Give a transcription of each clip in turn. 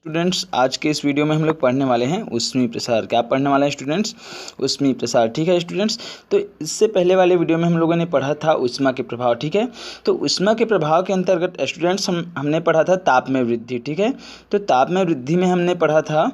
Students, आज के इस वीडियो में हम लोग पढ़ने वाले हैं ऊष्मीय प्रसार। क्या पढ़ने वाले हैं स्टूडेंट्स? ऊष्मीय प्रसार। ठीक है स्टूडेंट्स, तो इससे पहले वाले वीडियो में हम लोगों ने पढ़ा था ऊष्मा के प्रभाव। ठीक है, तो ऊष्मा के प्रभाव के अंतर्गत स्टूडेंट्स हमने पढ़ा था ताप में वृद्धि। ठीक है, तो ताप में वृद्धि में हमने पढ़ा था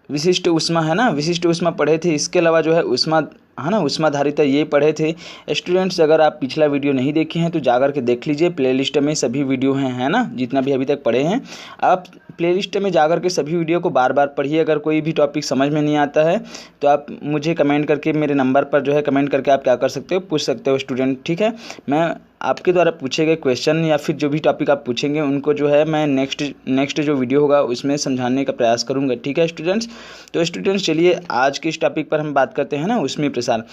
विशिष्ट ऊष्मा, है ना, विशिष्ट ऊष्मा पढ़े थे। इसके अलावा जो है ऊष्मा, है ना, ऊष्माधारिता, ये पढ़े थे। स्टूडेंट्स, अगर आप पिछला वीडियो नहीं देखे हैं तो जाकर के देख लीजिए, प्लेलिस्ट में सभी वीडियो हैं, है ना, जितना भी अभी तक पढ़े हैं आप प्लेलिस्ट में जाकर के सभी वीडियो को बार बार पढ़िए। अगर कोई भी टॉपिक समझ में नहीं आता है तो आप मुझे कमेंट करके, मेरे नंबर पर जो है कमेंट करके आप क्या कर सकते हो, पूछ सकते हो स्टूडेंट। ठीक है, मैं आपके द्वारा पूछे गए क्वेश्चन या फिर जो भी टॉपिक आप पूछेंगे उनको जो है मैं नेक्स्ट जो वीडियो होगा उसमें समझाने का प्रयास करूंगा। ठीक है स्टूडेंट्स, तो स्टूडेंट्स चलिए आज के इस टॉपिक पर हम बात करते हैं ना, ऊष्मीय प्रसार।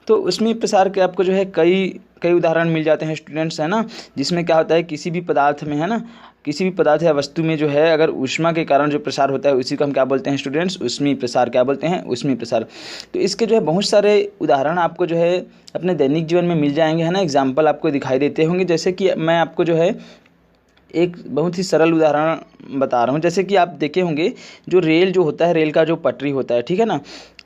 तो ऊष्मीय प्रसार के आपको जो है कई उदाहरण मिल जाते हैं स्टूडेंट्स, है ना, जिसमें क्या होता है किसी भी पदार्थ में, है ना, किसी भी पदार्थ या वस्तु में जो है अगर ऊष्मा के कारण जो प्रसार होता है उसी को हम क्या बोलते हैं स्टूडेंट्स? ऊष्मीय प्रसार। क्या बोलते हैं? ऊष्मीय प्रसार। तो इसके जो है बहुत सारे उदाहरण आपको जो है अपने दैनिक जीवन में मिल जाएंगे, है ना, एग्जाम्पल आपको दिखाई देते होंगे। जैसे कि मैं आपको जो है एक बहुत ही सरल उदाहरण बता रहा हूँ। जैसे कि आप देखे होंगे जो रेल जो होता है, रेल का जो पटरी होता है, ठीक है ना,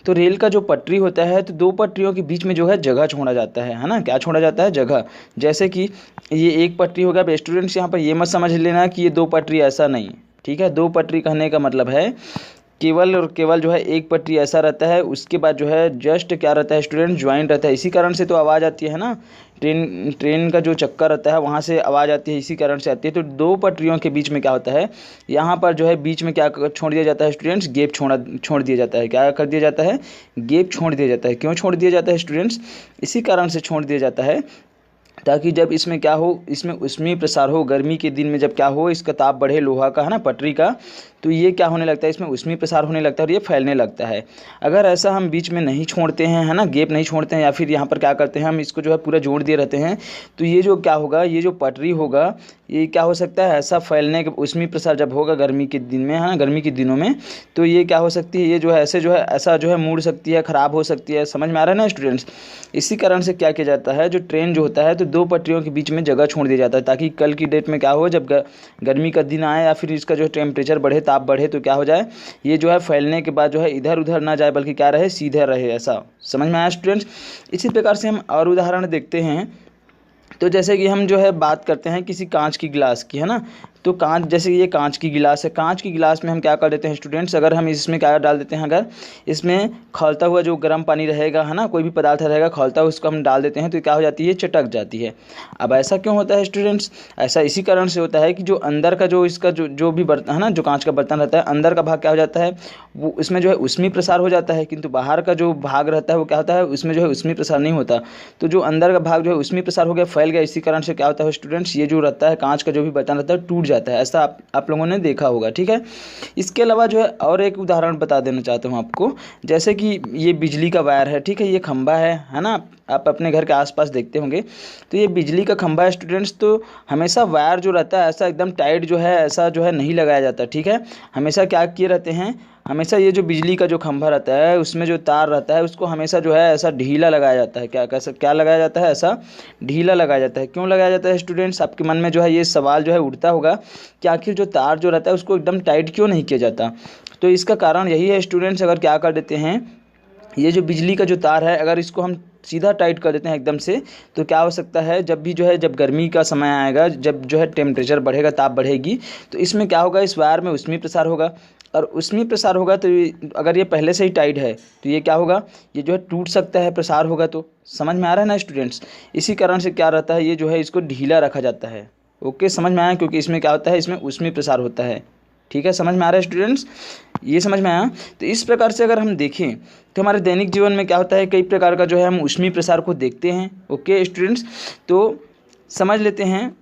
तो रेल का जो पटरी होता है तो दो पटरियों के बीच में जो है जगह छोड़ा जाता है ना, क्या छोड़ा जाता है? जगह। जैसे कि ये एक पटरी होगा। अब स्टूडेंट्स यहाँ पर ये मत समझ लेना कि ये दो पटरी, ऐसा नहीं। ठीक है, दो पटरी कहने का मतलब है केवल और केवल जो है एक पटरी ऐसा रहता है, उसके बाद जो है जस्ट क्या रहता है स्टूडेंट? ज्वाइंट रहता है। इसी कारण से तो आवाज़ आती है ना, ट्रेन का जो चक्कर रहता है वहाँ से आवाज़ आती है, इसी कारण से आती है। तो दो पटरियों के बीच में क्या होता है, यहाँ पर जो है बीच में क्या छोड़ दिया जाता है स्टूडेंट्स? गैप छोड़ दिया जाता है। क्या कर दिया जाता है? गैप छोड़ दिया जाता है। क्यों छोड़ दिया जाता है स्टूडेंट्स? इसी कारण से छोड़ दिया जाता है ताकि जब इसमें क्या हो, इसमें ऊष्मीय प्रसार हो, गर्मी के दिन में जब क्या हो, इसका ताप बढ़े, लोहा का, है ना, पटरी का, तो ये क्या होने लगता है, इसमें ऊष्मीय प्रसार होने लगता है और ये फैलने लगता है। अगर ऐसा हम बीच में नहीं छोड़ते हैं, है ना, गैप नहीं छोड़ते हैं, या फिर यहाँ पर क्या करते हैं हम इसको जो है पूरा जोड़ दिए रहते हैं, तो ये जो क्या होगा, ये जो पटरी होगा, ये क्या हो सकता है, ऐसा फैलने के ऊष्मीय प्रसार जब होगा गर्मी के दिन में, है ना, गर्मी के दिनों में, तो ये क्या हो सकती है, ये जो है ऐसे जो है ऐसा जो है मुड़ सकती है, ख़राब हो सकती है। समझ में आ रहा है ना स्टूडेंट्स? इसी कारण से क्या किया जाता है, जो ट्रेन जो होता है तो दो पटरियों के बीच में जगह छोड़ दिया जाता है, ताकि कल की डेट में क्या हो, जब गर्मी का दिन आए या फिर इसका जो टेम्परेचर बढ़े, ताप बढ़े, तो क्या हो जाए, ये जो है फैलने के बाद जो है इधर उधर ना जाए, बल्कि क्या रहे, सीधे रहे। ऐसा समझ में आया स्टूडेंट्स? इसी प्रकार से हम और उदाहरण देखते हैं। तो जैसे कि हम जो है बात करते हैं किसी कांच की गिलास की, है ना, तो कांच, जैसे ये कांच की गिलास है, कांच की गिलास में हम क्या कर देते हैं स्टूडेंट्स, अगर हम इसमें क्या डाल देते हैं, अगर इसमें खौलता हुआ जो गर्म पानी रहेगा, है ना, कोई भी पदार्थ रहेगा खौलता हुआ, उसको हम डाल देते हैं तो क्या हो जाती है, चटक जाती है। अब ऐसा क्यों होता है स्टूडेंट्स? ऐसा इसी कारण से होता है कि जो अंदर का जो इसका जो भी बर्तन, है ना, जो कांच का बर्तन रहता है, अंदर का भाग क्या हो जाता है, वो उसमें जो है ऊष्मीय प्रसार हो जाता है, किंतु बाहर का जो भाग रहता है वो क्या होता है, उसमें जो है ऊष्मीय प्रसार नहीं होता। तो जो अंदर का भाग जो है ऊष्मीय प्रसार हो गया, फैल गया, इसी कारण से क्या होता है स्टूडेंट्स, ये जो रहता है कांच का जो भी बर्तन रहता है टूट जाता है। ऐसा आप लोगों ने देखा होगा। ठीक है, इसके अलावा जो है और एक उदाहरण बता देना चाहता हूँ आपको। जैसे कि ये बिजली का वायर है, ठीक है, ये खंभा है ना, आप अपने घर के आसपास देखते होंगे, तो ये बिजली का खंभा है स्टूडेंट्स। तो हमेशा वायर जो रहता है ऐसा एकदम टाइट जो है, ऐसा जो है नहीं लगाया जाता। ठीक है, हमेशा क्या किए रहते हैं, हमेशा ये जो बिजली का जो खंभा रहता है उसमें जो तार रहता है उसको हमेशा जो है ऐसा ढीला लगाया जाता है। क्या लगाया जाता है, ऐसा ढीला लगाया जाता है। क्यों लगाया जाता है स्टूडेंट्स? आपके मन में जो है ये सवाल जो है उठता होगा कि आखिर जो तार जो रहता है उसको एकदम टाइट क्यों नहीं किया जाता? तो इसका कारण यही है स्टूडेंट्स, अगर क्या कर देते हैं, ये जो बिजली का जो तार है अगर इसको हम सीधा टाइट कर देते हैं एकदम से, तो क्या हो सकता है, जब भी जो है जब गर्मी का समय आएगा, जब जो है टेम्परेचर बढ़ेगा, ताप बढ़ेगी, तो इसमें क्या होगा, इस वायर में ऊष्मीय प्रसार होगा, और ऊष्मीय प्रसार होगा तो अगर ये पहले से ही टाइट है तो ये क्या होगा, ये जो है टूट सकता है, प्रसार होगा। तो समझ में आ रहा है ना स्टूडेंट्स? इसी कारण से क्या रहता है, ये जो है इसको ढीला रखा जाता है। ओके, समझ में आया? क्योंकि इसमें क्या होता है, इसमें ऊष्मीय प्रसार होता है। ठीक है, समझ में आ रहा है स्टूडेंट्स? ये समझ में आया? तो इस प्रकार से अगर हम देखें तो हमारे दैनिक जीवन में क्या होता है, कई प्रकार का जो है हम ऊष्मीय प्रसार को देखते हैं। ओके स्टूडेंट्स, तो समझ लेते हैं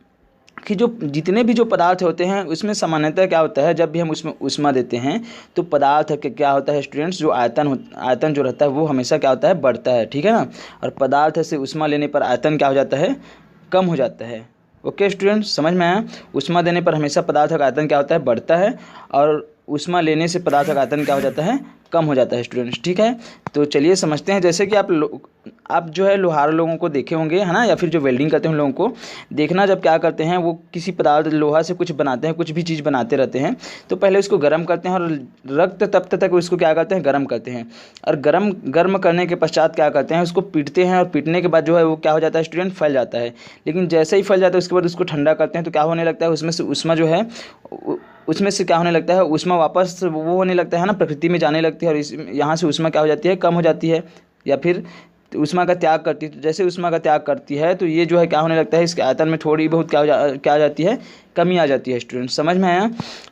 कि जो जितने भी जो पदार्थ होते हैं उसमें सामान्यतः क्या होता है, जब भी हम उसमें ऊष्मा देते हैं तो पदार्थ क्या होता है स्टूडेंट्स, जो आयतन जो रहता है वो हमेशा क्या होता है, बढ़ता है। ठीक है ना, और पदार्थ से ऊष्मा लेने पर आयतन क्या हो जाता है, कम हो जाता है। ओके स्टूडेंट्स, समझ में आया? ऊष्मा देने पर हमेशा पदार्थ का आयतन क्या होता है, बढ़ता है, और ऊष्मा लेने से पदार्थ का आयतन क्या हो जाता है, कम हो जाता है स्टूडेंट्स। ठीक है, तो चलिए समझते हैं। जैसे कि आप जो है लोहार लोगों को देखे होंगे, है ना, या फिर जो वेल्डिंग करते हैं उन लोगों को देखना, जब क्या करते हैं वो किसी पदार्थ लोहा से कुछ बनाते हैं, कुछ भी चीज़ बनाते रहते हैं, तो पहले उसको गर्म करते हैं और रक्त तप्त तक उसको क्या करते हैं, गर्म करते हैं। और गर्म करने के पश्चात क्या करते हैं, उसको पीटते हैं, और पीटने के बाद जो है वो क्या हो जाता है स्टूडेंट, फैल जाता है। लेकिन जैसे ही फैल जाता है उसके बाद उसको ठंडा करते हैं, तो क्या होने लगता है, उसमें से ऊष्मा जो है, उसमें से क्या होने लगता है, ऊष्मा वापस वो होने लगता है ना, प्रकृति में जाने लगती है, और यहाँ से ऊष्मा क्या हो जाती है, कम हो जाती है, या फिर ऊष्मा का त्याग करती है। तो जैसे ऊष्मा का त्याग करती है तो ये जो है क्या होने लगता है, इसके आयतन में थोड़ी बहुत क्या आ जाती है, कमी आ जाती है स्टूडेंट। समझ में आया?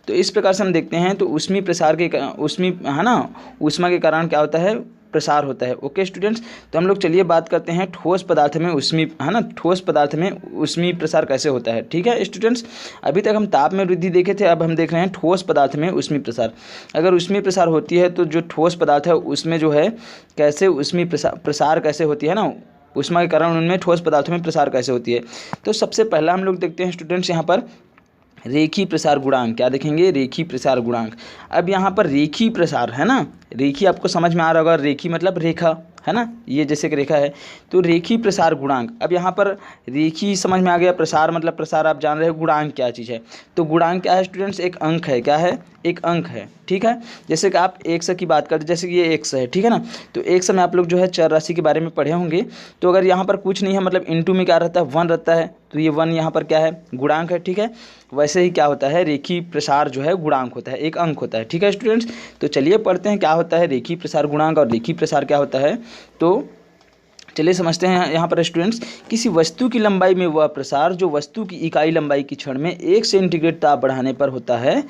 तो इस प्रकार से हम देखते हैं, तो ऊष्मी प्रसार के है ना, ऊष्मा के कारण क्या होता है, प्रसार होता है। ओके स्टूडेंट्स, तो हम लोग चलिए बात करते हैं ठोस पदार्थ में ऊष्मी, है ना, ठोस पदार्थ में ऊष्मी प्रसार कैसे होता है। ठीक है स्टूडेंट्स, अभी तक हम ताप में वृद्धि देखे थे, अब हम देख रहे हैं ठोस पदार्थ में ऊष्मी प्रसार। अगर ऊष्मी प्रसार होती है तो जो ठोस पदार्थ है उसमें जो है कैसे ऊष्मी प्रसार कैसे होती है ना, ऊष्मा के कारण उनमें ठोस पदार्थों में प्रसार कैसे होती है। तो सबसे पहला हम लोग देखते हैं स्टूडेंट्स यहाँ पर रेखी प्रसार गुणांक। क्या देखेंगे, रेखी प्रसार गुणांक। अब यहाँ पर रेखी प्रसार है ना, रेखी आपको समझ में आ रहा होगा, रेखी मतलब रेखा, है ना, ये जैसे कि रेखा है, तो रेखी प्रसार गुणांक। अब यहाँ पर रेखी समझ में आ गया, प्रसार मतलब प्रसार आप जान रहे हो, गुणांक क्या चीज़ है। तो गुणांक क्या है स्टूडेंट्स, एक अंक है। क्या है, एक अंक है। ठीक है, जैसे कि आप 100 की बात करते, जैसे कि ये 100 है, ठीक है ना, तो 100 में आप लोग जो है चर राशि के बारे में पढ़े होंगे। तो अगर यहाँ पर कुछ नहीं है, मतलब इनटू में क्या रहता है, 1 रहता है, तो ये 1 यहाँ पर क्या है, गुणांक है। ठीक है, वैसे ही क्या होता है, रेखी प्रसार जो है गुणांक होता है, एक अंक होता है। ठीक है स्टूडेंट्स, तो चलिए पढ़ते हैं क्या होता है रेखी प्रसार गुणांक और रेखी प्रसार क्या होता है। तो चलिए समझते हैं यहाँ पर स्टूडेंट्स, किसी वस्तु की लंबाई में वह प्रसार जो वस्तु की इकाई लंबाई की क्षण में 1 सेंटीग्रेड ताप बढ़ाने पर होता है,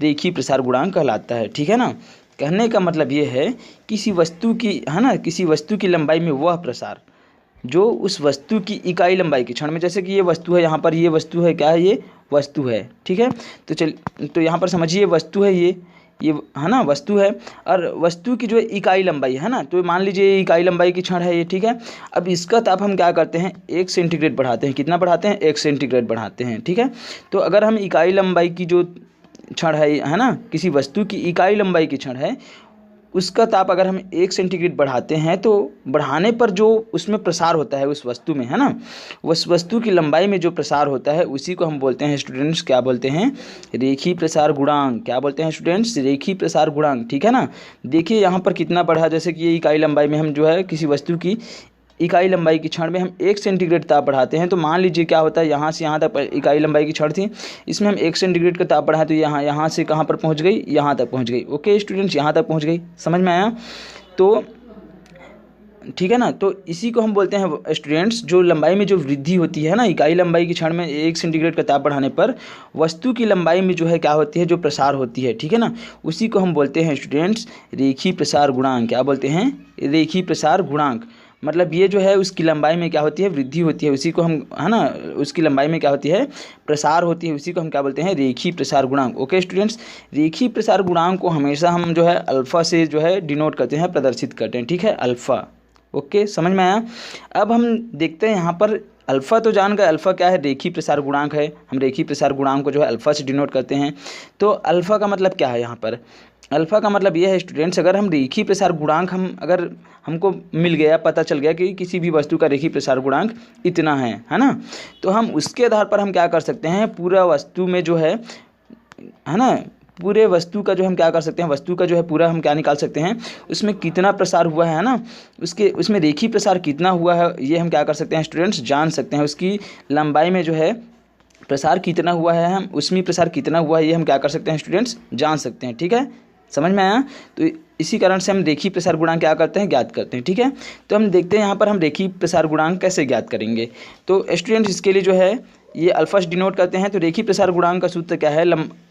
रेखी प्रसार गुणांक कहलाता है। ठीक है ना, कहने का मतलब ये है किसी वस्तु की, है ना, किसी वस्तु की लंबाई में वह प्रसार जो उस वस्तु की इकाई लंबाई के क्षण में, जैसे कि ये वस्तु है, यहाँ पर ये वस्तु है, क्या है, ये वस्तु है। ठीक है, तो यहाँ पर समझिए वस्तु है, ये है ना, वस्तु है, और वस्तु की जो है इकाई लंबाई है ना, तो मान लीजिए इकाई लंबाई की क्षण है ये। ठीक है, अब इसका ताप हम क्या करते हैं, 1 सेंटीग्रेड बढ़ाते हैं। कितना बढ़ाते हैं, 1 सेंटीग्रेड बढ़ाते हैं। ठीक है, तो अगर हम इकाई लंबाई की जो क्षण है ना, किसी वस्तु की इकाई लंबाई की क्षण है, उसका ताप अगर हम 1 सेंटीग्रेड बढ़ाते हैं, तो बढ़ाने पर जो उसमें प्रसार होता है उस वस्तु में, है ना, उस वस्तु की लंबाई में जो प्रसार होता है उसी को हम बोलते हैं स्टूडेंट्स, क्या बोलते हैं, रेखी प्रसार गुणांक। क्या बोलते हैं स्टूडेंट्स, रेखी प्रसार गुणांक। ठीक है ना, देखिए यहाँ पर कितना बढ़ा, जैसे कि ये इकाई लंबाई में हम जो है किसी वस्तु की इकाई लंबाई की क्षण में हम 1 सेंटीग्रेड ताप बढ़ाते हैं, तो मान लीजिए क्या होता है, यहाँ से यहाँ तक इकाई लंबाई की क्षण थी, इसमें हम 1 सेंटीग्रेड का ताप बढ़ाए, तो यहाँ से कहाँ पर पहुँच गई, यहाँ तक पहुँच गई। ओके स्टूडेंट्स, यहाँ तक पहुँच गई, समझ में आया? तो ठीक है ना, तो इसी को हम बोलते हैं स्टूडेंट्स, जो लंबाई में जो वृद्धि होती है ना, इकाई लंबाई की क्षण में 1 सेंटीग्रेड का ताप बढ़ाने पर वस्तु की लंबाई में जो है क्या होती है, जो प्रसार होती है। ठीक है ना, उसी को हम बोलते हैं स्टूडेंट्स रेखी प्रसार गुणांक। क्या बोलते हैं, रेखी प्रसार गुणांक। मतलब ये जो है उसकी लंबाई में क्या होती है, वृद्धि होती है, उसी को हम, है ना, उसकी लंबाई में क्या होती है, प्रसार होती है, उसी को हम क्या बोलते हैं, रेखी प्रसार गुणांक। ओके स्टूडेंट्स, रेखी प्रसार गुणांक को हमेशा हम जो है अल्फ़ा से जो है डिनोट करते हैं, प्रदर्शित करते हैं। ठीक है, अल्फ़ा। ओके, समझ में आया? अब हम देखते हैं यहाँ पर अल्फ़ा तो जान गए, अल्फ़ा क्या है, रेखी प्रसार गुणांक है। हम रेखी प्रसार गुणांक को जो है अल्फ़ा से डिनोट करते हैं। तो अल्फ़ा का मतलब क्या है यहाँ पर, अल्फ़ा का मतलब ये है स्टूडेंट्स, अगर हम रेखी प्रसार गुणांक अगर हमको मिल गया, पता चल गया कि किसी भी वस्तु का रेखी प्रसार गुणांक इतना है ना, तो हम उसके आधार पर हम क्या कर सकते हैं, पूरा वस्तु में जो है ना, पूरे वस्तु का जो हम क्या कर सकते हैं, वस्तु का जो है पूरा हम क्या निकाल सकते हैं, उसमें कितना प्रसार हुआ है ना, उसमें रेखी प्रसार कितना हुआ है, ये हम क्या कर सकते हैं स्टूडेंट्स, जान सकते हैं। उसकी लंबाई में जो है प्रसार कितना हुआ है, हम उसमें प्रसार कितना हुआ है, ये हम क्या कर सकते हैं स्टूडेंट्स, जान सकते हैं। ठीक है, समझ में आया? तो इसी कारण से हम रेखी प्रसार गुणांक क्या करते हैं, ज्ञात करते हैं। ठीक है, तो हम देखते हैं यहाँ पर हम रेखी प्रसार गुणांक कैसे ज्ञात करेंगे। तो स्टूडेंट्स इसके लिए जो है ये अल्फ़ा से डिनोट करते हैं। तो रेखी प्रसार गुणांक का सूत्र क्या है,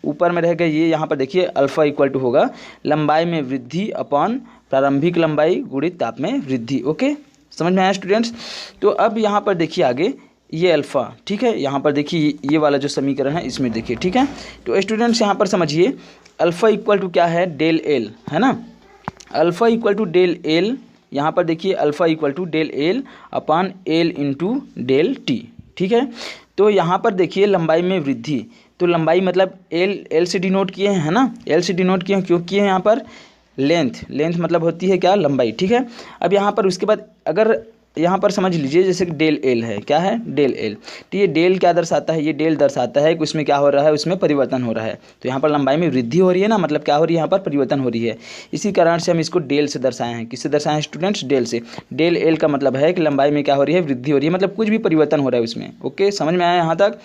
ऊपर में रहेगा ये, यहाँ पर देखिए अल्फ़ा इक्वल टू होगा लंबाई में वृद्धि अपॉन प्रारंभिक लंबाई गुणित ताप में वृद्धि। ओके, समझ में आया स्टूडेंट्स? तो अब यहाँ पर देखिए आगे ये अल्फ़ा, ठीक है, यहाँ पर देखिए ये वाला जो समीकरण है इसमें देखिए। ठीक है, तो स्टूडेंट्स यहाँ पर समझिए अल्फ़ा इक्वल टू क्या है, डेल एल, है ना, alpha equal to del L, यहाँ पर देखिए alpha equal to del L upon L into del T. ठीक है, तो यहाँ पर देखिए लंबाई में वृद्धि, तो लंबाई मतलब एल से डिनोट किए हैं, है ना, एल से डिनोट किए हैं, क्यों किए हैं यहाँ पर लेंथ मतलब होती है क्या, लंबाई, ठीक है। अब यहाँ पर उसके बाद अगर यहाँ पर समझ लीजिए जैसे कि डेल एल है, क्या है डेल एल, तो ये डेल क्या दर्शाता है, ये डेल दर्शाता है कि उसमें क्या हो रहा है, उसमें परिवर्तन हो रहा है। तो यहाँ पर लंबाई में वृद्धि हो रही है ना, मतलब क्या हो रही है, यहाँ पर परिवर्तन हो रही है। इसी कारण से हम इसको डेल से दर्शाए हैं। किससे दर्शाए हैं स्टूडेंट्स, डेल से। डेल एल का मतलब है कि लंबाई में क्या हो रही है, वृद्धि हो रही है, मतलब कुछ भी परिवर्तन हो रहा है उसमें। ओके, समझ में आया यहाँ तक।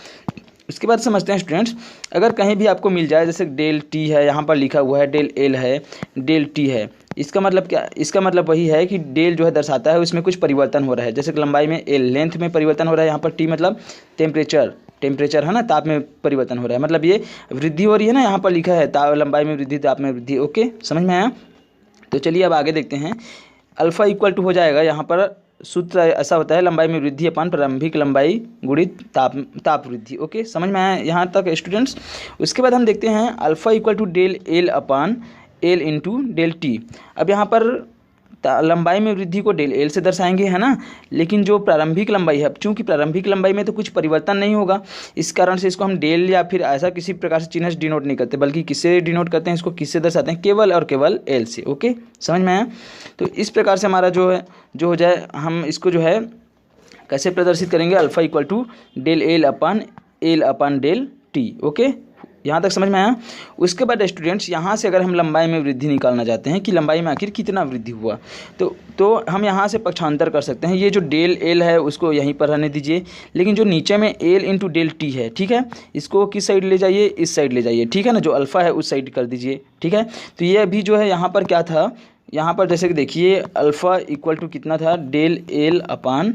उसके बाद समझते हैं स्टूडेंट्स, अगर कहीं भी आपको मिल जाए जैसे डेल टी है, यहाँ पर लिखा हुआ है डेल एल है, डेल टी है, इसका मतलब क्या, इसका मतलब वही है कि डेल जो है दर्शाता है उसमें कुछ परिवर्तन हो रहा है। जैसे कि लंबाई में एल, लेंथ में परिवर्तन हो रहा है, यहाँ पर टी मतलब टेम्परेचर है ना, ताप में परिवर्तन हो रहा है, मतलब ये वृद्धि हो रही है ना, यहाँ पर लिखा है लंबाई में वृद्धि, ताप में वृद्धि। ओके, समझ में आया। तो चलिए अब आगे देखते हैं। अल्फा इक्वल टू हो जाएगा, यहाँ पर सूत्र ऐसा होता है, लंबाई में वृद्धि अपान प्रारंभिक लंबाई गुणित ताप वृद्धि। ओके, समझ में आया यहाँ तक स्टूडेंट्स। उसके बाद हम देखते हैं alpha equal to del L upon L into del T. अब यहाँ पर लंबाई में वृद्धि को डेल एल से दर्शाएंगे, है ना, लेकिन जो प्रारंभिक लंबाई है, चूंकि प्रारंभिक लंबाई में तो कुछ परिवर्तन नहीं होगा, इस कारण से इसको हम डेल या फिर ऐसा किसी प्रकार से चिन्ह से डिनोट नहीं करते, बल्कि किससे डिनोट करते हैं, इसको किससे दर्शाते हैं, केवल और केवल एल से। ओके, समझ में आया। तो इस प्रकार से हमारा जो है जो हो जाए, हम इसको जो है कैसे प्रदर्शित करेंगे, alpha equal to del L upon del T. Okay, यहाँ तक समझ में आया। उसके बाद स्टूडेंट्स यहाँ से अगर हम लंबाई में वृद्धि निकालना चाहते हैं कि लंबाई में आखिर कितना वृद्धि हुआ, तो हम यहाँ से पक्षांतर कर सकते हैं। ये जो डेल एल है उसको यहीं पर रहने दीजिए, लेकिन जो नीचे में एल इंटू डेल टी है, ठीक है, इसको किस साइड ले जाइए, इस साइड ले जाइए, ठीक है ना, जो अल्फ़ा है उस साइड कर दीजिए, ठीक है। तो ये अभी जो है यहाँ पर क्या था, यहाँ पर जैसे कि देखिए अल्फ़ा इक्वल टू कितना था, डेल एल अपान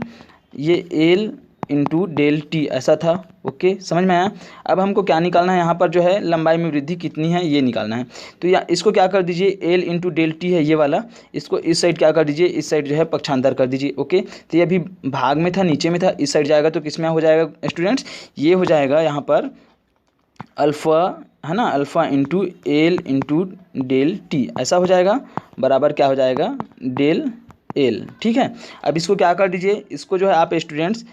ये एल इंटू डेल टी, ऐसा था। ओके, समझ में आया। अब हमको क्या निकालना है, यहाँ पर जो है लंबाई में वृद्धि कितनी है ये निकालना है। तो या इसको क्या कर दीजिए, एल इंटू डेल टी है ये वाला, इसको इस साइड क्या कर दीजिए, इस साइड जो है पक्षांतर कर दीजिए। ओके, तो ये अभी भाग में था, नीचे में था, इस साइड जाएगा तो किस में हो जाएगा स्टूडेंट्स, ये हो जाएगा यहाँ पर अल्फ़ा, है ना, alpha into L into del T, ऐसा हो जाएगा, बराबर क्या हो जाएगा, डेल एल। ठीक है, अब इसको क्या कर दीजिए, इसको जो है आप स्टूडेंट्स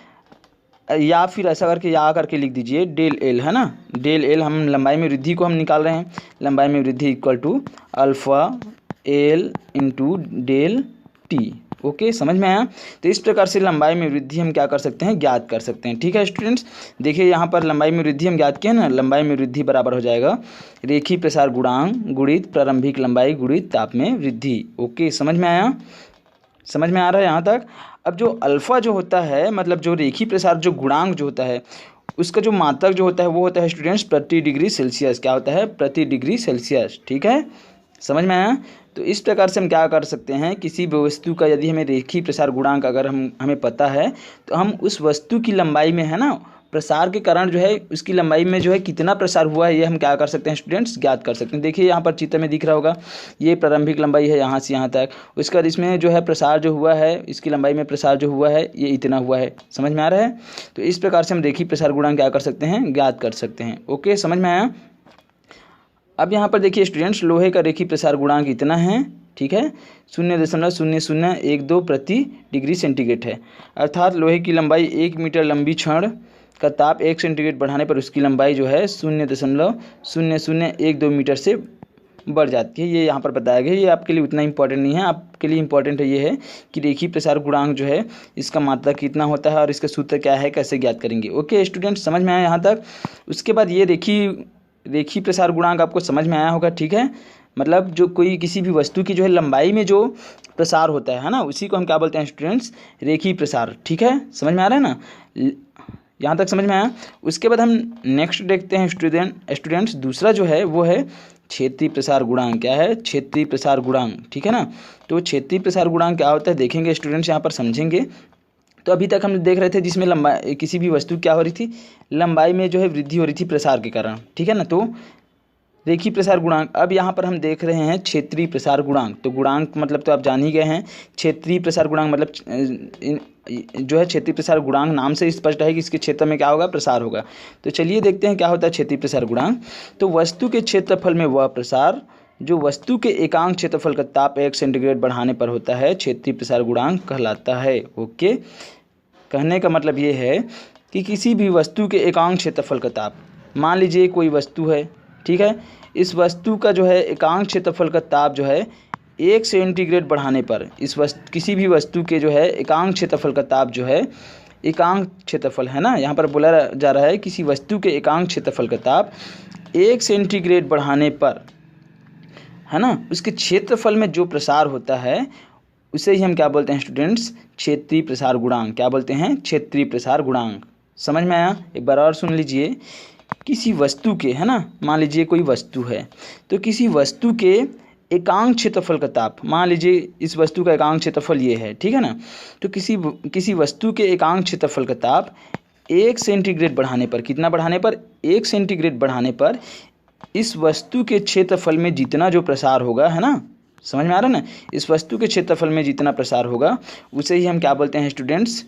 या फिर ऐसा करके या करके लिख दीजिए डेल एल, है ना, डेल एल, हम लंबाई में वृद्धि को हम निकाल रहे हैं, लंबाई में वृद्धि equal to alpha L into del T. Okay, समझ में आया। तो इस प्रकार से लंबाई में वृद्धि हम क्या कर सकते हैं, ज्ञात कर सकते हैं। ठीक है स्टूडेंट्स, देखिए यहाँ पर लंबाई में वृद्धि हम ज्ञात किए ना, लंबाई में वृद्धि बराबर हो जाएगा रेखीय प्रसार गुणांक गुणित प्रारंभिक लंबाई गुणित ताप में वृद्धि। ओके, समझ में आया, समझ में आ रहा है यहाँ तक। अब जो अल्फ़ा जो होता है, मतलब जो रेखीय प्रसार जो गुणांक जो होता है, उसका जो मात्रक जो होता है वो होता है स्टूडेंट्स प्रति डिग्री सेल्सियस। क्या होता है, प्रति डिग्री सेल्सियस। ठीक है, समझ में आया। तो इस प्रकार से हम क्या कर सकते हैं, किसी भी वस्तु का यदि हमें रेखीय प्रसार गुणांक अगर हमें पता है, तो हम उस वस्तु की लंबाई में, है ना, प्रसार के कारण जो है उसकी लंबाई में जो है कितना प्रसार हुआ है, ये हम क्या कर सकते हैं स्टूडेंट्स, ज्ञात कर सकते हैं। देखिए यहाँ पर चित्र में दिख रहा होगा, ये प्रारंभिक लंबाई है यहाँ से यहाँ तक, उसके बाद इसमें जो है प्रसार जो हुआ है, इसकी लंबाई में प्रसार जो हुआ है ये इतना हुआ है। समझ में आ रहा है। तो इस प्रकार से हम रेखीय प्रसार गुणांक क्या कर सकते हैं, ज्ञात कर सकते हैं। ओके, समझ में आया। अब यहाँ पर देखिए स्टूडेंट्स, लोहे का रेखीय प्रसार गुणांक इतना है, ठीक है, 0.0012 प्रति डिग्री सेंटीग्रेड है। अर्थात लोहे की लंबाई 1 मीटर लंबी छड़ का ताप 1 सेंटीग्रेड बढ़ाने पर उसकी लंबाई जो है 0.0012 मीटर से बढ़ जाती है। ये यहाँ पर बताया गया, ये आपके लिए उतना इंपॉर्टेंट नहीं है, आपके लिए इंपॉर्टेंट है ये है कि रेखीय प्रसार गुणांक जो है इसका मात्रा कितना होता है और इसका सूत्र क्या है, कैसे ज्ञात करेंगे। ओके स्टूडेंट्स, समझ में आया यहाँ तक। उसके बाद ये रेखीय प्रसार गुणांक आपको समझ में आया होगा, ठीक है, मतलब जो कोई किसी भी वस्तु की जो है लंबाई में जो प्रसार होता है ना, उसी को हम क्या बोलते हैं स्टूडेंट्स, रेखीय प्रसार। ठीक है, समझ में आ रहा है ना, यहाँ तक समझ में आया। उसके बाद हम नेक्स्ट देखते हैं स्टूडेंट्स, दूसरा जो है वो है क्षेत्रीय प्रसार गुणांक। क्या है, क्षेत्रीय प्रसार गुणांक। ठीक है ना, तो क्षेत्रीय प्रसार गुणांक क्या होता है देखेंगे स्टूडेंट्स, यहाँ पर समझेंगे। तो अभी तक हम देख रहे थे जिसमें लंबाई, किसी भी वस्तु क्या हो रही थी, लंबाई में जो है वृद्धि हो रही थी प्रसार के कारण। ठीक है ना, तो रेखीय प्रसार गुणांक। अब यहाँ पर हम देख रहे हैं क्षेत्रीय प्रसार गुणांक। तो गुणांक मतलब तो आप जान ही गए हैं, क्षेत्रीय प्रसार गुणांक मतलब जो है क्षेत्रीय प्रसार गुणांक नाम से स्पष्ट है कि इसके क्षेत्र में क्या होगा, प्रसार होगा। तो चलिए देखते हैं क्या होता है क्षेत्रीय प्रसार गुणांक। तो वस्तु के क्षेत्रफल में वह प्रसार जो वस्तु के एकांक क्षेत्रफल का ताप 1 सेंटीग्रेड बढ़ाने पर होता है, क्षेत्रीय प्रसार गुणांक कहलाता है। ओके, कहने का मतलब ये है कि किसी भी वस्तु के एकांक क्षेत्रफल का ताप, मान लीजिए कोई वस्तु है, ठीक है, इस वस्तु का जो है एकांक क्षेत्रफल का ताप जो है 1 सेंटीग्रेड बढ़ाने पर किसी भी वस्तु के जो है एकांक क्षेत्रफल का ताप जो है, एकांक क्षेत्रफल है ना, यहाँ पर बोला जा रहा है किसी वस्तु के एकांक क्षेत्रफल का ताप 1 सेंटीग्रेड बढ़ाने पर, है ना, उसके क्षेत्रफल में जो प्रसार होता है उसे ही हम क्या बोलते हैं स्टूडेंट्स, क्षेत्रीय प्रसार गुणांक। क्या बोलते हैं? क्षेत्रीय प्रसार गुणांक। समझ में आया? एक बार और सुन लीजिए। किसी वस्तु के, है ना, मान लीजिए कोई वस्तु है, तो किसी वस्तु के एकांक क्षेत्रफल का ताप, मान लीजिए इस वस्तु का एकांक क्षेत्रफल ये है, ठीक है ना, तो किसी वस्तु के एकांक क्षेत्रफल का ताप 1 सेंटीग्रेड बढ़ाने पर, कितना बढ़ाने पर? 1 सेंटीग्रेड बढ़ाने पर इस वस्तु के क्षेत्रफल में जितना जो प्रसार होगा, है ना, समझ में आ रहा है ना, इस वस्तु के क्षेत्रफल में जितना प्रसार होगा उसे ही हम क्या बोलते हैं स्टूडेंट्स,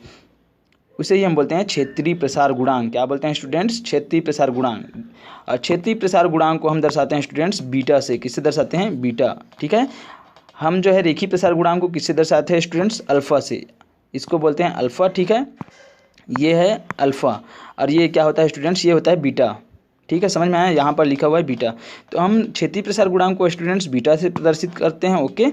उसे ही हम बोलते हैं क्षेत्रीय प्रसार गुणांक। क्या बोलते हैं स्टूडेंट्स? क्षेत्रीय प्रसार गुणांक। और क्षेत्रीय प्रसार गुणांक को हम दर्शाते हैं स्टूडेंट्स बीटा से। किससे दर्शाते हैं? बीटा, ठीक है। हम जो है रेखीय प्रसार गुणांक को किससे दर्शाते हैं स्टूडेंट्स? अल्फा से। इसको बोलते हैं अल्फा, ठीक है, ये है अल्फा, और ये क्या होता है स्टूडेंट्स? ये होता है बीटा, ठीक है, समझ में आया? यहाँ पर लिखा हुआ है बीटा, तो हम क्षेत्रीय प्रसार गुणांक को स्टूडेंट्स बीटा से प्रदर्शित करते हैं। ओके,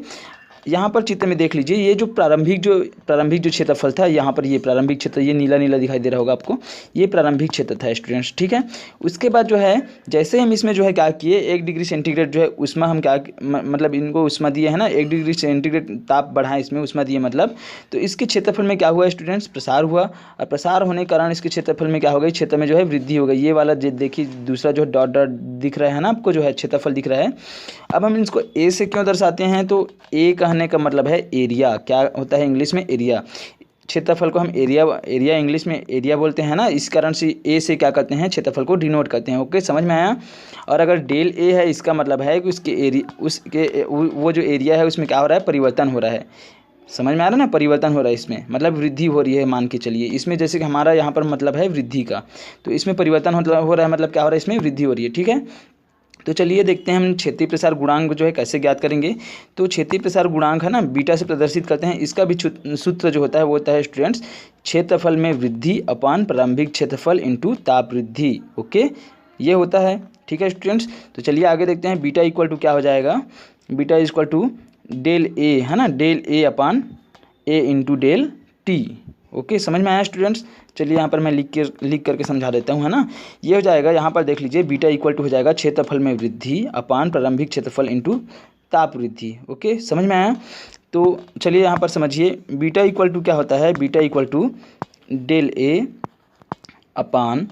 यहाँ पर चित्र में देख लीजिए, ये जो प्रारंभिक जो क्षेत्रफल था, यहाँ पर ये प्रारंभिक क्षेत्र, ये नीला नीला दिखाई दे रहा होगा आपको, ये प्रारंभिक क्षेत्र था स्टूडेंट्स, ठीक है। उसके बाद जो है जैसे हम इसमें जो है क्या किए, 1 डिग्री सेंटीग्रेड जो है उष्मा हम क्या मतलब इनको उष्मा दिए है ना, 1 डिग्री सेंटीग्रेड ताप बढ़ाएं, इसमें उष्मा दिए मतलब, तो इसके क्षेत्रफल में क्या हुआ स्टूडेंट्स? प्रसार हुआ, और प्रसार होने के कारण इसके क्षेत्रफल में क्या हो गई? क्षेत्र में जो है वृद्धि हो गई। ये वाला देखिए दूसरा जो डॉट डॉट दिख रहा है ना आपको, जो है क्षेत्रफल दिख रहा है। अब हम इसको ए से क्यों दर्शाते हैं? तो ए कहने का मतलब है एरिया। क्या होता है इंग्लिश में? एरिया। क्षेत्रफल को हम एरिया इंग्लिश में एरिया बोलते हैं ना, इस कारण से ए से क्या करते हैं? क्षेत्रफल को डिनोट करते हैं। ओके, समझ में आया? और अगर डेल ए है, इसका मतलब है कि वो जो एरिया है उसमें क्या हो रहा है? परिवर्तन हो रहा है। समझ में आ रहा है ना? परिवर्तन हो रहा है इसमें, मतलब वृद्धि हो रही है, मान के चलिए। इसमें जैसे कि हमारा यहाँ पर मतलब है वृद्धि का, तो इसमें परिवर्तन हो रहा है, मतलब क्या हो रहा है? इसमें वृद्धि हो रही है, ठीक है। तो चलिए देखते हैं हम क्षेत्रीय प्रसार गुणांक जो है कैसे ज्ञात करेंगे। तो क्षेत्रीय प्रसार गुणांक है ना, बीटा से प्रदर्शित करते हैं। इसका भी सूत्र जो होता है वो होता है स्टूडेंट्स, क्षेत्रफल में वृद्धि अपान प्रारंभिक क्षेत्रफल इंटू ताप वृद्धि। ओके, ये होता है, ठीक है स्टूडेंट्स। तो चलिए आगे देखते हैं। बीटा इक्वल टू क्या हो जाएगा? बीटा इक्वल टू डेल ए, है ना, del A upon A into del T. Okay, समझ में आया स्टूडेंट्स? चलिए यहाँ पर मैं लिख करके समझा देता हूँ, है ना। ये हो जाएगा, यहाँ पर देख लीजिए, बीटा इक्वल टू हो जाएगा क्षेत्रफल में वृद्धि अपान प्रारंभिक क्षेत्रफल इंटू ताप वृद्धि। ओके, समझ में आया? तो चलिए यहाँ पर समझिए, बीटा इक्वल टू क्या होता है? Beta equal to del A upon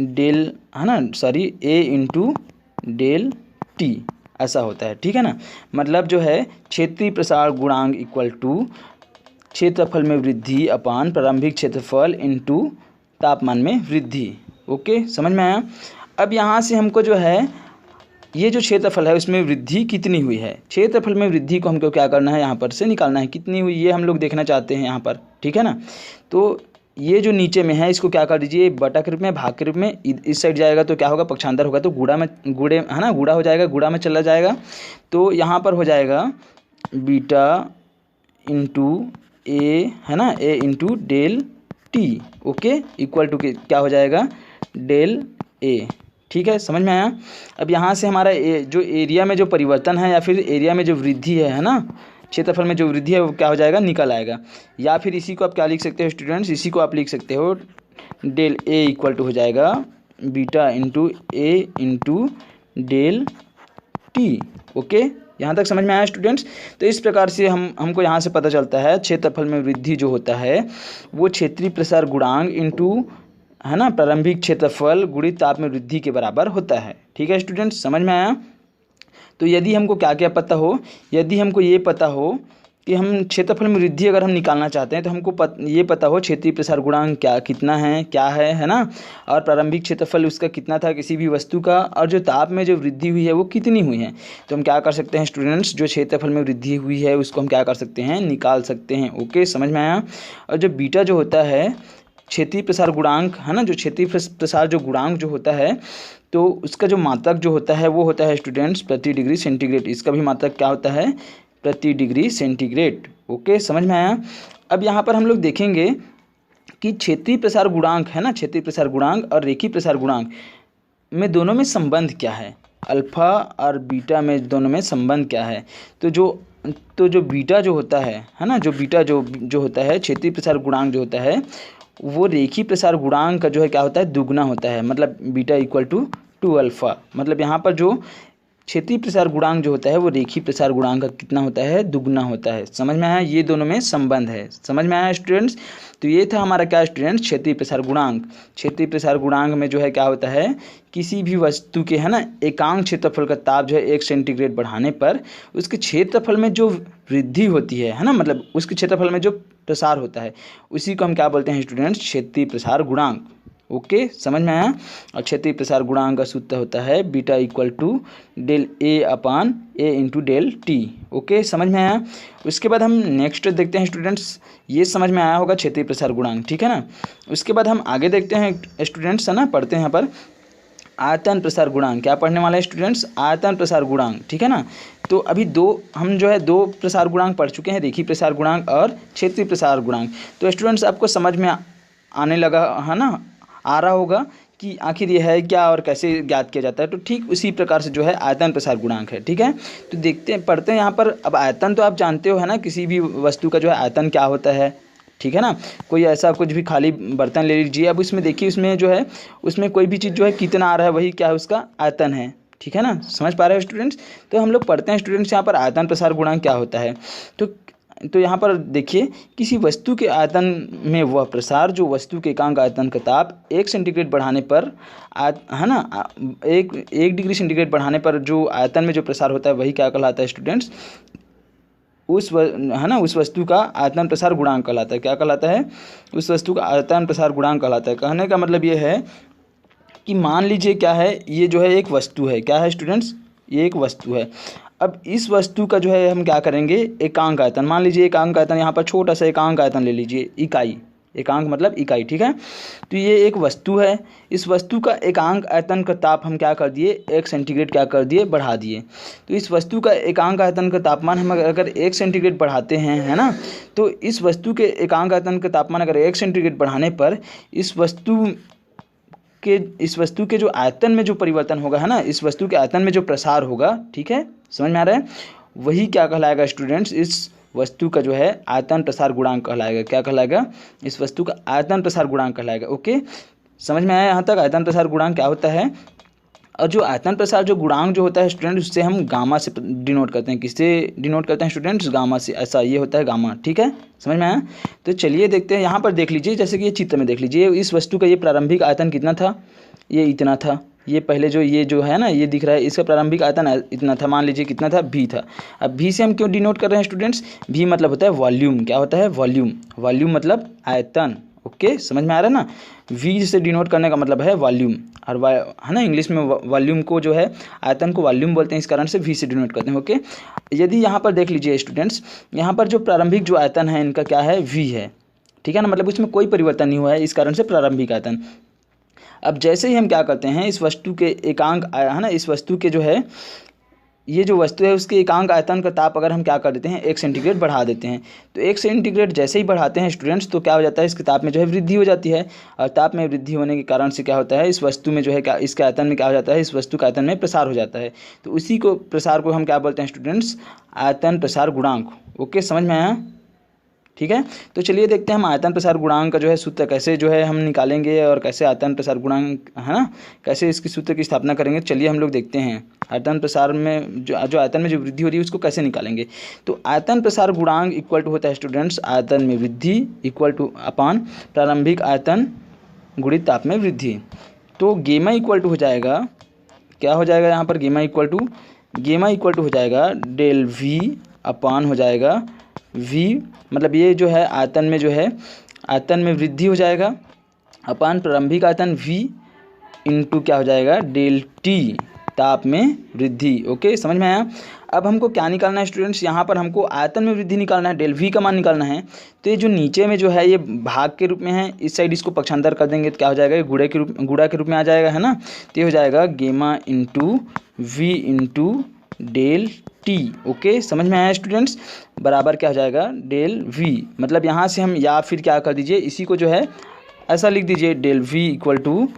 del, है ना, sorry, A into del T, ऐसा होता है, ठीक है ना। मतलब जो है क्षेत्रीय प्रसार गुणांक इक्वल टू क्षेत्रफल में वृद्धि अपान प्रारंभिक क्षेत्रफल इंटू तापमान में वृद्धि। ओके, समझ में आया? अब यहाँ से हमको जो है ये जो क्षेत्रफल है उसमें वृद्धि कितनी हुई है, क्षेत्रफल में वृद्धि को हमको क्या करना है? यहाँ पर से निकालना है, कितनी हुई ये हम लोग देखना चाहते हैं यहाँ पर, ठीक है ना। तो ये जो नीचे में है इसको क्या कर दीजिए? बटा के रूप में, भाग के रूप में। इस साइड जाएगा तो क्या होगा? पक्षांतर होगा, तो गुणा है ना, गुणा हो जाएगा, गुणा में चला जाएगा। तो यहाँ पर हो जाएगा बीटा इंटू ए, है ना, A into del T. Okay, equal to क्या हो जाएगा? डेल ए, ठीक है, समझ में आया? अब यहाँ से हमारा जो एरिया में जो परिवर्तन है या फिर एरिया में जो वृद्धि है ना, क्षेत्रफल में जो वृद्धि है वो क्या हो जाएगा? निकल आएगा। या फिर इसी को आप क्या लिख सकते हो स्टूडेंट्स? इसी को आप लिख सकते हो डेल ए इक्वल टू हो जाएगा बीटा इंटू ए इंटू डेल टी। ओके, यहाँ तक समझ में आया स्टूडेंट्स? तो इस प्रकार से हमको यहाँ से पता चलता है क्षेत्रफल में वृद्धि जो होता है वो क्षेत्रीय प्रसार गुणांक इंटू, है ना, प्रारंभिक क्षेत्रफल गुणित ताप में वृद्धि के बराबर होता है। ठीक है स्टूडेंट्स, समझ में आया? तो यदि हमको क्या क्या पता हो, यदि हमको ये पता हो कि हम क्षेत्रफल में वृद्धि अगर हम निकालना चाहते हैं तो हमको ये पता हो क्षेत्रीय प्रसार गुणांक कितना है, क्या है ना, और प्रारंभिक क्षेत्रफल उसका कितना था किसी भी वस्तु का, और जो ताप में जो वृद्धि हुई है वो कितनी हुई है, तो हम क्या कर सकते हैं स्टूडेंट्स? जो क्षेत्रफल में वृद्धि हुई है उसको हम क्या कर सकते हैं? निकाल सकते हैं। ओके, समझ में आया? और जो बीटा जो होता है क्षेत्रीय प्रसार गुणांक, है ना, जो क्षेत्रीय प्रसार जो गुणांक जो होता है तो उसका जो मात्रक जो होता है वो होता है स्टूडेंट्स प्रति डिग्री सेंटीग्रेड। इसका भी मात्रक क्या होता है? प्रति डिग्री सेंटीग्रेड। ओके, समझ में आया? अब यहाँ पर हम लोग देखेंगे कि क्षेत्रीय प्रसार गुणांक, है ना, क्षेत्रीय प्रसार गुणांक और रेखीय प्रसार गुणांक, में दोनों में संबंध क्या है, अल्फ़ा और बीटा में दोनों में संबंध क्या है। तो जो बीटा जो होता है ना, जो बीटा जो होता है, क्षेत्रीय प्रसार गुणांक जो होता है, वो रेखीय प्रसार गुणांक का जो है क्या होता है, दुगना होता है। मतलब बीटा इक्वल टू अल्फ़ा। मतलब यहाँ पर जो क्षेत्रीय प्रसार गुणांक जो होता है वो रेखीय प्रसार गुणांक का कितना होता है, दुगना होता है। समझ में आया, ये दोनों में संबंध है। समझ में आया स्टूडेंट्स। तो ये था हमारा क्या स्टूडेंट्स, क्षेत्रीय प्रसार गुणांक। क्षेत्रीय प्रसार गुणांक में जो है क्या होता है, किसी भी वस्तु के है ना एकांक क्षेत्रफल का ताप जो है 1 सेंटीग्रेड बढ़ाने पर उसके क्षेत्रफल में जो वृद्धि होती है ना, मतलब उसके क्षेत्रफल में जो प्रसार होता है, उसी को हम क्या बोलते हैं स्टूडेंट्स, क्षेत्रीय प्रसार गुणांक। ओके, समझ में आया। और क्षेत्रीय प्रसार गुणांक का सूत्र होता है beta equal to del A upon A into del T. Okay, समझ में आया। उसके बाद हम नेक्स्ट देखते हैं स्टूडेंट्स, ये समझ में आया होगा क्षेत्रीय प्रसार गुणांक, ठीक है ना। उसके बाद हम आगे देखते हैं स्टूडेंट्स, है ना, पढ़ते हैं यहाँ पर आयतन प्रसार गुणांक। क्या पढ़ने वाले हैं स्टूडेंट्स, आयतन प्रसार गुणांक, ठीक है ना। तो अभी हम जो है दो प्रसार गुणांक पढ़ चुके हैं, रेखीय प्रसार गुणांक और क्षेत्रीय प्रसार गुणांक। तो स्टूडेंट्स आपको समझ में आने लगा है ना, आ रहा होगा कि आखिर ये है क्या और कैसे ज्ञात किया जाता है। तो ठीक उसी प्रकार से जो है आयतन प्रसार गुणांक है, ठीक है। तो देखते हैं, पढ़ते हैं यहाँ पर। अब आयतन तो आप जानते हो है ना, किसी भी वस्तु का जो है आयतन क्या होता है, ठीक है ना। कोई ऐसा कुछ भी खाली बर्तन ले लीजिए, अब इसमें देखिए, उसमें जो है उसमें कोई भी चीज़ जो है कितना आ रहा है, वही क्या है, उसका आयतन है, ठीक है ना। समझ पा रहे हो स्टूडेंट्स। तो हम लोग पढ़ते हैं स्टूडेंट्स यहाँ पर आयतन प्रसार गुणांक क्या होता है। तो यहाँ पर देखिए, किसी वस्तु के आयतन में वह प्रसार जो वस्तु के एकांक आयतन का ताप 1 सेंटीग्रेड बढ़ाने पर है ना, 1 डिग्री सेंटीग्रेड बढ़ाने पर जो आयतन में जो प्रसार होता है वही क्या कहलाता है स्टूडेंट्स, है ना, उस वस्तु का आयतन प्रसार गुणांक कहलाता है। क्या कहलाता है, उस वस्तु का आयतन प्रसार गुणांक कहलाता है। कहने का मतलब ये है कि मान लीजिए क्या है, ये जो है एक वस्तु है, क्या है स्टूडेंट्स, ये एक वस्तु है। अब इस वस्तु का जो है हम क्या करेंगे, एकांक आयतन, मान लीजिए एकांक आयतन, यहाँ पर छोटा सा एकांक आयतन ले लीजिए, इकाई, एकांक मतलब इकाई, ठीक है। तो ये एक वस्तु है, इस वस्तु का एकांक आयतन का ताप हम क्या कर दिए, 1 सेंटीग्रेड क्या कर दिए, बढ़ा दिए। तो इस वस्तु का एकांक आयतन का तापमान हम अगर 1 सेंटीग्रेड बढ़ाते हैं, है ना, तो इस वस्तु के एकांक आयतन का तापमान अगर 1 सेंटीग्रेड बढ़ाने पर इस वस्तु के जो आयतन में जो परिवर्तन होगा, है ना, इस वस्तु के आयतन में जो प्रसार होगा, ठीक है, समझ में आ रहा है, वही क्या कहलाएगा स्टूडेंट्स, इस वस्तु का जो है आयतन प्रसार गुणांक कहलाएगा। क्या कहलाएगा, इस वस्तु का आयतन प्रसार गुणांक कहलाएगा। ओके, समझ में आया यहाँ तक, आयतन प्रसार गुणांक क्या होता है। और जो आयतन प्रसार जो गुणांक जो होता है स्टूडेंट, उससे हम गामा से डिनोट करते हैं। किससे डिनोट करते हैं स्टूडेंट्स, गामा से। ऐसा ये होता है गामा, ठीक है, समझ में आया। तो चलिए देखते हैं, यहाँ पर देख लीजिए, जैसे कि ये चित्र में देख लीजिए, इस वस्तु का ये प्रारंभिक आयतन कितना था, ये इतना था। ये पहले ये जो है ना, ये दिख रहा है, इसका प्रारंभिक आयतन इतना था, मान लीजिए कितना था, v था। अब v से हम क्यों डिनोट कर रहे हैं स्टूडेंट्स, v मतलब होता है वॉल्यूम। क्या होता है, वॉल्यूम। वॉल्यूम मतलब आयतन। ओके, समझ में आ रहा है ना। v से डिनोट करने का मतलब है वॉल्यूम, और है ना, इंग्लिश में वॉल्यूम को जो है आयतन को वॉल्यूम बोलते हैं, इस कारण से v से डिनोट करते हैं। ओके, यदि यहाँ पर देख लीजिए स्टूडेंट्स, यहाँ पर जो प्रारंभिक जो आयतन है इनका क्या है, v है, ठीक है ना, मतलब उसमें कोई परिवर्तन नहीं हुआ है, इस कारण से प्रारंभिक आयतन। अब जैसे ही हम क्या करते हैं, इस वस्तु के एकांक है ना, इस वस्तु के जो है, ये जो वस्तु है उसके एकांक आयतन का ताप अगर हम क्या कर देते हैं, 1 सेंटीग्रेड बढ़ा देते हैं। तो 1 सेंटीग्रेड जैसे ही बढ़ाते हैं स्टूडेंट्स, तो क्या हो जाता है, इसके ताप में जो है वृद्धि हो जाती है। और ताप में वृद्धि होने के कारण से क्या होता है, इस वस्तु में जो है क्या, इसके आयतन में क्या हो जाता है, इस वस्तु का आयतन में प्रसार हो जाता है। तो उसी को प्रसार को हम क्या बोलते हैं स्टूडेंट्स, आयतन प्रसार गुणांक। ओके, समझ में आया, ठीक है। तो चलिए देखते हैं हम आयतन प्रसार गुणांक का जो है सूत्र कैसे जो है हम निकालेंगे, और कैसे आयतन प्रसार गुणांक, है ना, कैसे इसकी सूत्र की स्थापना करेंगे। चलिए हम लोग देखते हैं आयतन प्रसार में जो आयतन में जो वृद्धि हो रही है उसको कैसे निकालेंगे। तो आयतन प्रसार गुणांक इक्वल टू होता है स्टूडेंट्स, आयतन में वृद्धि इक्वल टू अपान प्रारंभिक आयतन गुणित ताप में वृद्धि। तो गेमा इक्वल टू हो जाएगा, क्या हो जाएगा यहाँ पर, गेमा इक्वल टू हो जाएगा डेल वी अपान हो जाएगा v, मतलब ये जो है आयतन में जो है आयतन में वृद्धि हो जाएगा, अपान प्रारंभिक आयतन v इंटू क्या हो जाएगा, डेल t ताप में वृद्धि। ओके, समझ में आया। अब हमको क्या निकालना है स्टूडेंट्स, यहाँ पर हमको आयतन में वृद्धि निकालना है, डेल v का मान निकालना है। तो ये जो नीचे में जो है ये भाग के रूप में है, इस साइड इसको पक्षांतर कर देंगे तो क्या हो जाएगा, ये गुणा के रूप में आ जाएगा, है ना। तो ये हो जाएगा gamma into v into del T. Okay, समझ में आया स्टूडेंट्स, बराबर क्या हो जाएगा, डेल वी। मतलब यहाँ से हम, या फिर क्या कर दीजिए, इसी को जो है ऐसा लिख दीजिए, डेल वी इक्वल टू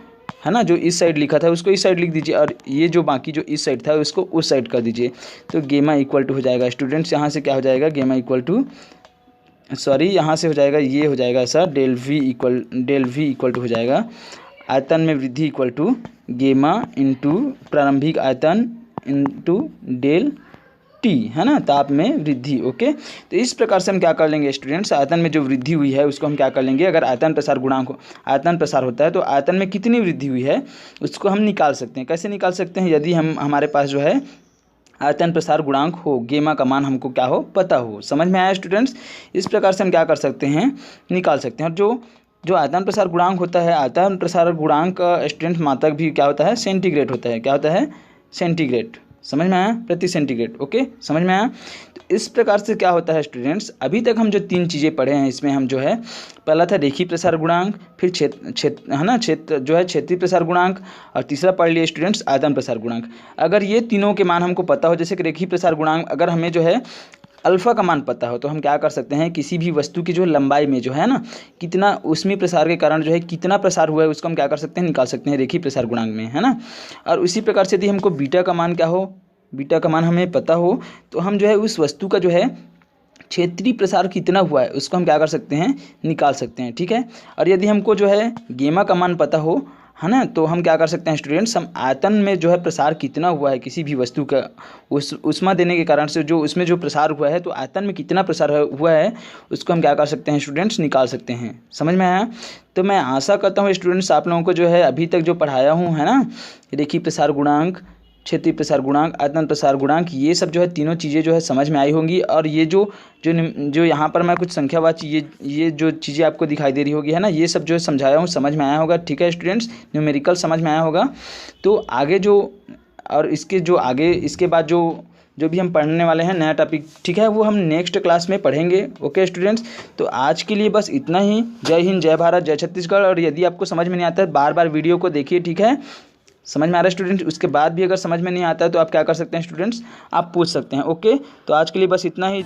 है ना, जो इस साइड लिखा था उसको इस साइड लिख दीजिए, और ये जो बाकी जो इस साइड था उसको उस साइड कर दीजिए। तो गेमा इक्वल टू हो जाएगा स्टूडेंट्स, यहाँ से क्या हो जाएगा, गेमा इक्वल टू यहाँ से हो जाएगा, ये हो जाएगा ऐसा, डेल वी इक्वल टू हो जाएगा आयतन में वृद्धि इक्वल टू गेमा इंटू प्रारंभिक आयतन इंटू डेल टी, है ना, ताप में वृद्धि। ओके, तो इस प्रकार से हम क्या कर लेंगे स्टूडेंट्स, आयतन में जो वृद्धि हुई है उसको हम क्या कर लेंगे, अगर आयतन प्रसार गुणांक आयतन प्रसार होता है तो आयतन में कितनी वृद्धि हुई है उसको हम निकाल सकते हैं। कैसे निकाल सकते हैं, यदि हमारे पास जो है आयतन प्रसार गुणांक हो, गेमा का मान हमको क्या हो, पता हो। समझ में आया स्टूडेंट्स, इस प्रकार से हम क्या कर सकते हैं, निकाल सकते हैं। और जो आयतन प्रसार गुणांक होता है, आयतन प्रसार गुणांक का स्टूडेंट मात्रक भी क्या होता है, सेंटीग्रेड होता है। क्या होता है, सेंटीग्रेड। समझ में आया, प्रति सेंटीग्रेड। ओके, समझ में आया। तो इस प्रकार से क्या होता है स्टूडेंट्स, अभी तक हम जो 3 चीज़ें पढ़े हैं इसमें हम जो है, पहला था रेखीय प्रसार गुणांक, फिर क्षेत्र है ना, क्षेत्र जो है क्षेत्रीय प्रसार गुणांक, और तीसरा पढ़ लिए स्टूडेंट्स आयतन प्रसार गुणांक। अगर ये तीनों के मान हमको पता हो, जैसे कि रेखीय प्रसार गुणांक अगर हमें जो है अल्फ़ा का मान पता हो तो हम क्या कर सकते हैं, किसी भी वस्तु की जो लंबाई में जो है ना कितना ऊष्मीय प्रसार के कारण जो है कितना प्रसार हुआ है उसको हम क्या कर सकते हैं, निकाल सकते हैं रेखीय प्रसार गुणांक में, है ना। और उसी प्रकार से यदि हमको बीटा का मान क्या हो, बीटा का मान हमें पता हो तो हम जो है उस वस्तु का जो है क्षेत्रीय प्रसार कितना हुआ है उसको हम क्या कर सकते हैं, निकाल सकते हैं। ठीक है, और यदि हमको जो है गेमा का मान पता हो, है ना, तो हम क्या कर सकते हैं स्टूडेंट्स, हम आयतन में जो है प्रसार कितना हुआ है किसी भी वस्तु का, उष्मा देने के कारण से जो उसमें जो प्रसार हुआ है तो आयतन में कितना प्रसार हुआ है उसको हम क्या कर सकते हैं स्टूडेंट्स, निकाल सकते हैं। समझ में आया। तो मैं आशा करता हूँ स्टूडेंट्स आप लोगों को जो है अभी तक जो पढ़ाया हूँ, है ना, रेखीय प्रसार गुणांक, क्षेत्रीय प्रसार गुणांक, आयतन प्रसार गुणांक, ये सब जो है तीनों चीज़ें जो है समझ में आई होंगी। और ये जो यहाँ पर मैं कुछ संख्यावाची ये जो चीज़ें आपको दिखाई दे रही होगी, है ना, ये सब जो है समझाया हूँ, समझ में आया होगा। ठीक है स्टूडेंट्स, न्यूमेरिकल समझ में आया होगा। तो आगे जो और इसके बाद जो भी हम पढ़ने वाले हैं नया टॉपिक, ठीक है, वो हम नेक्स्ट क्लास में पढ़ेंगे। ओके स्टूडेंट्स, तो आज के लिए बस इतना ही। जय हिंद, जय भारत, जय छत्तीसगढ़। और यदि आपको समझ में नहीं आता है बार बार वीडियो को देखिए, ठीक है। समझ में आ रहा है स्टूडेंट्स, उसके बाद भी अगर समझ में नहीं आता है तो आप क्या कर सकते हैं स्टूडेंट्स, आप पूछ सकते हैं। ओके, तो आज के लिए बस इतना ही।